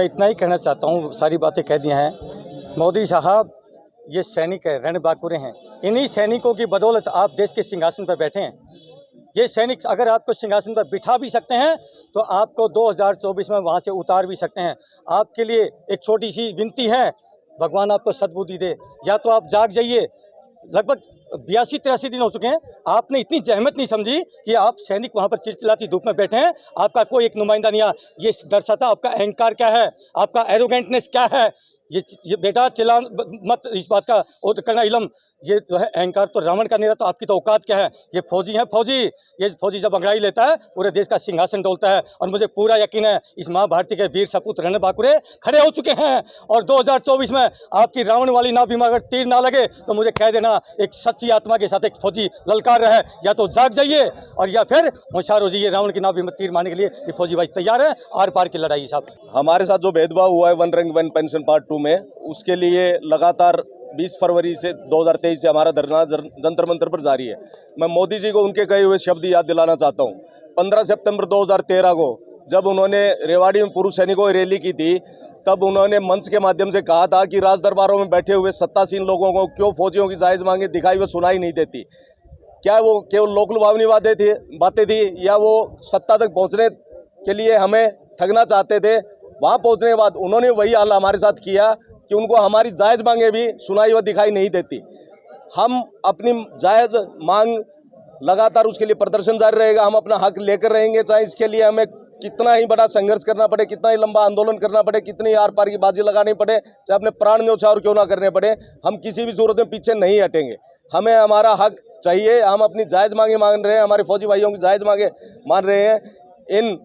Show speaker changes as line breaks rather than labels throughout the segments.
मैं इतना ही कहना चाहता हूँ, सारी बातें कह दी हैं। मोदी साहब ये सैनिक है, रणबांकुरे हैं। इन्हीं सैनिकों की बदौलत आप देश के सिंहासन पर बैठे हैं। ये सैनिक अगर आपको सिंहासन पर बिठा भी सकते हैं तो आपको 2024 में वहाँ से उतार भी सकते हैं। आपके लिए एक छोटी सी विनती है, भगवान आपको सद्बुद्धि दे। या तो आप जाग जाइए। लगभग 82-83 दिन हो चुके हैं, आपने इतनी जहमत नहीं समझी कि आप सैनिक वहाँ पर चिलचिलाती धूप में बैठे हैं। आपका कोई एक नुमाइंदा नहीं आया। ये दर्शाता आपका अहंकार क्या है, आपका एरोगेंटनेस क्या है। ये बेटा चिल्ला मत इस बात का वो तो करना इलम। ये जो है अहंकार तो रावण का नहीं रहा, तो आपकी तो औकात क्या है। ये फौजी हैं, फौजी। ये फौजी जब अंगड़ाई लेता है पूरे देश का सिंहासन डोलता है। और मुझे पूरा यकीन है इस माँ भारती के वीर सपूत रणबांकुरे खड़े हो चुके हैं। और 2024 में आपकी रावण वाली नाव में अगर तीर ना लगे तो मुझे कह देना, एक सच्ची आत्मा के साथ एक फौजी ललकार रहा है। या तो जाग जाइए और या फिर होशियार हो जाइए। रावण की नाव में तीर मारने के लिए ये फौजी भाई तैयार है। आर पार की लड़ाई साहब।
हमारे साथ जो भेदभाव हुआ है one rank one pension part 2 में, उसके लिए लगातार 20 फरवरी से 2023 से हमारा धरना जंतर मंतर पर जारी है। मैं मोदी जी को उनके कहे हुए शब्द याद दिलाना चाहता हूँ। 15 सितंबर 2013 को जब उन्होंने रेवाड़ी में पुरुष सैनिकों की रैली की थी, तब उन्होंने मंच के माध्यम से कहा था कि राज दरबारों में बैठे हुए सत्तासीन लोगों को क्यों फौजियों की जायज़ मांगे दिखाई व सुनाई नहीं देती। क्या वो केवल लोकलुभावनी बातें थी या वो सत्ता तक पहुँचने के लिए हमें ठगना चाहते थे। वहाँ पहुँचने के बाद उन्होंने वही हाल हमारे साथ किया कि उनको हमारी जायज़ मांगे भी सुनाई व दिखाई नहीं देती। हम अपनी जायज़ मांग लगातार उसके लिए प्रदर्शन जारी रहेगा। हम अपना हक लेकर रहेंगे, चाहे इसके लिए हमें कितना ही बड़ा संघर्ष करना पड़े, कितना ही लंबा आंदोलन करना पड़े, कितनी आर पार की बाजी लगानी पड़े, चाहे अपने प्राण न्यौछावर क्यों ना करने पड़े, हम किसी भी सूरत में पीछे नहीं हटेंगे। हमें हमारा हक चाहिए। हम अपनी जायज़ मांगे मान रहे हैं, हमारे फौजी भाइयों की जायज़ मांगे मान रहे हैं। इन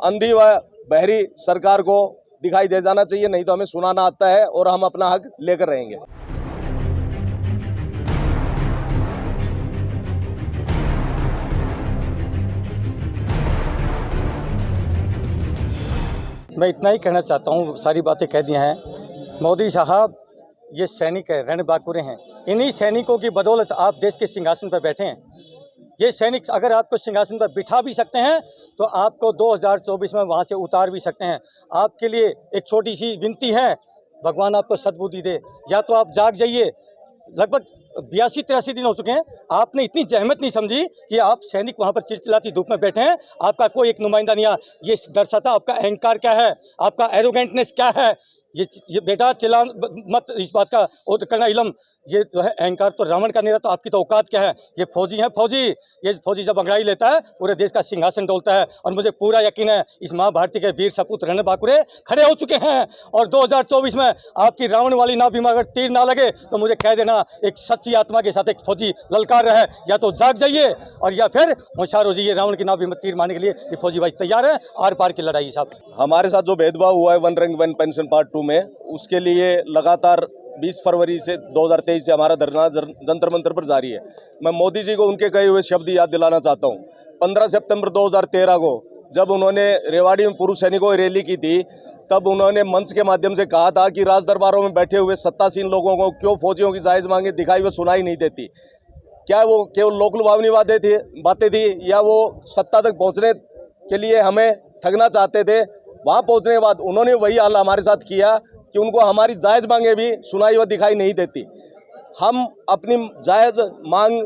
अंधी व बहरी सरकार को दिखाई दे जाना चाहिए, नहीं तो हमें सुनाना आता है और हम अपना हक लेकर रहेंगे।
मैं इतना ही कहना चाहता हूँ, सारी बातें कह दी हैं। मोदी साहब ये सैनिक है, रणबांकुरे हैं। इन्हीं सैनिकों की बदौलत आप देश के सिंहासन पर बैठे हैं। ये सैनिक अगर आपको सिंहासन पर बिठा भी सकते हैं तो आपको 2024 में वहाँ से उतार भी सकते हैं। आपके लिए एक छोटी सी विनती है, भगवान आपको सद्बुद्धि दे। या तो आप जाग जाइए। लगभग 82-83 दिन हो चुके हैं, आपने इतनी जहमत नहीं समझी कि आप सैनिक वहाँ पर चिलचिलाती धूप में बैठे हैं। आपका कोई एक नुमाइंदा नहीं आया। ये दर्शाता आपका अहंकार क्या है, आपका एरोगेंटनेस क्या है। ये बेटा चिल्ला मत इस बात का वो तो करना इलम। ये जो है अहंकार तो रावण का नहीं रहा, तो आपकी तो औकात क्या है। ये फौजी हैं, फौजी। ये फौजी जब अंगड़ाई लेता है पूरे देश का सिंहासन डोलता है। और मुझे पूरा यकीन है इस माँ भारती के वीर सपूत रणबांकुरे खड़े हो चुके हैं। और 2024 में आपकी रावण वाली नाव में अगर तीर ना लगे तो मुझे कह देना, एक सच्ची आत्मा के साथ एक फौजी ललकार रहा है। या तो जाग जाइए और या फिर होशियार हो जाइए। रावण की नाव में तीर मारने के लिए ये फौजी भाई तैयार है। आर पार की लड़ाई साहब।
हमारे साथ जो भेदभाव हुआ है one rank one pension part 2 में, उसके लिए लगातार 20 फरवरी से 2023 से हमारा धरना जंतर मंतर पर जारी है। मैं मोदी जी को उनके कहे हुए शब्द याद दिलाना चाहता हूँ। 15 सितंबर 2013 को जब उन्होंने रेवाड़ी में पुरुष सैनिकों की रैली की थी, तब उन्होंने मंच के माध्यम से कहा था कि राज दरबारों में बैठे हुए सत्तासीन लोगों को क्यों फौजियों की जायज़ मांगे दिखाई व सुनाई नहीं देती। क्या वो केवल लोकलुभावनी बातें थी या वो सत्ता तक पहुँचने के लिए हमें ठगना चाहते थे। वहाँ पहुँचने के बाद उन्होंने वही हाल हमारे साथ किया कि उनको हमारी जायज़ मांगे भी सुनाई व दिखाई नहीं देती। हम अपनी जायज़ मांग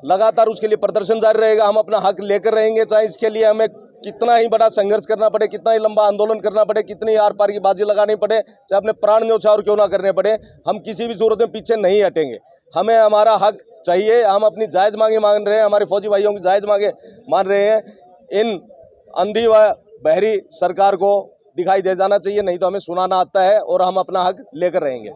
लगातार उसके लिए प्रदर्शन जारी रहेगा। हम अपना हक लेकर रहेंगे, चाहे इसके लिए हमें कितना ही बड़ा संघर्ष करना पड़े, कितना ही लंबा आंदोलन करना पड़े, कितनी आर पार की बाजी लगानी पड़े, चाहे अपने प्राण न्यौछावर क्यों ना करने पड़े, हम किसी भी सूरत में पीछे नहीं हटेंगे। हमें हमारा हक चाहिए। हम अपनी जायज़ मांगे मान रहे हैं, हमारे फौजी भाइयों की जायज़ मांगे मान रहे हैं। इन अंधी व बहरी सरकार को दिखाई दे जाना चाहिए, नहीं तो हमें सुनाना आता है और हम अपना हक लेकर रहेंगे।